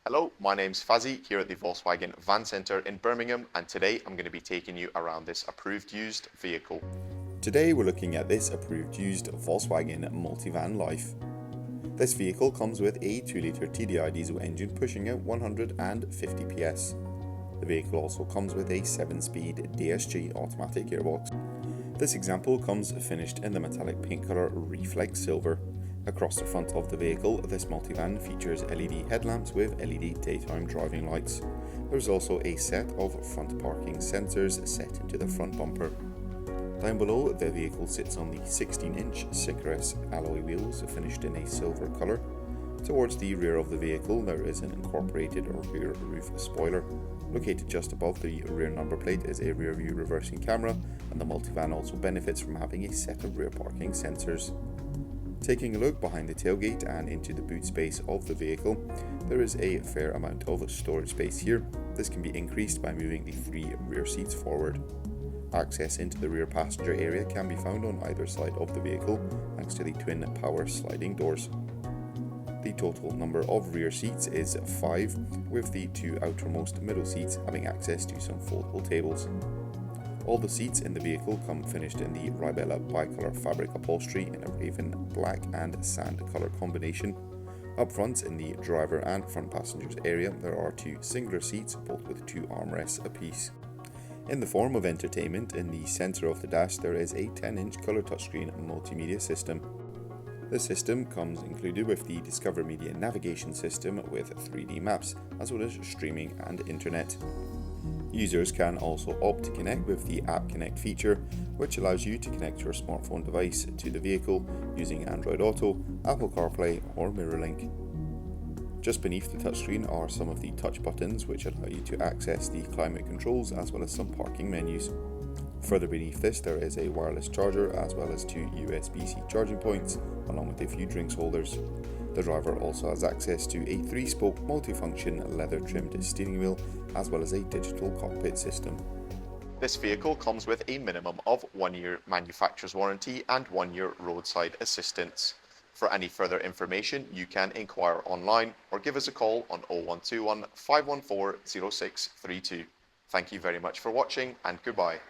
Hello, my name's Fazzy here at the Volkswagen Van Centre in Birmingham, and today I'm going to be taking you around this approved used vehicle. Today we're looking at this approved used Volkswagen Multivan Life. This vehicle comes with a 2-litre TDI diesel engine pushing out 150 PS. The vehicle also comes with a 7-speed DSG automatic gearbox. This example comes finished in the metallic paint colour Reflex Silver. Across the front of the vehicle, this multivan features LED headlamps with LED daytime driving lights. There's also a set of front parking sensors set into the front bumper. Down below, the vehicle sits on the 16-inch Sycris alloy wheels finished in a silver colour. Towards the rear of the vehicle, there is an incorporated rear roof spoiler. Located just above the rear number plate is a rear view reversing camera, and the multivan also benefits from having a set of rear parking sensors. Taking a look behind the tailgate and into the boot space of the vehicle, there is a fair amount of storage space here. This can be increased by moving the 3 rear seats forward. Access into the rear passenger area can be found on either side of the vehicle thanks to the twin power sliding doors. The total number of rear seats is 5, with the 2 outermost middle seats having access to some foldable tables. All the seats in the vehicle come finished in the Ribella bicolor fabric upholstery in a raven black and sand colour combination. Up front in the driver and front passengers area there are 2 singular seats, both with 2 armrests apiece. In the form of entertainment, in the centre of the dash there is a 10-inch colour touchscreen multimedia system. The system comes included with the Discover Media navigation system with 3D maps, as well as streaming and internet. Users can also opt to connect with the App Connect feature, which allows you to connect your smartphone device to the vehicle using Android Auto, Apple CarPlay or MirrorLink. Just beneath the touchscreen are some of the touch buttons which allow you to access the climate controls as well as some parking menus. Further beneath this there is a wireless charger as well as 2 USB-C charging points along with a few drinks holders. The driver also has access to a 3-spoke multifunction leather trimmed steering wheel as well as a digital cockpit system. This vehicle comes with a minimum of 1 year manufacturer's warranty and 1 year roadside assistance. For any further information, you can inquire online or give us a call on 0121 514 0632. Thank you very much for watching and goodbye.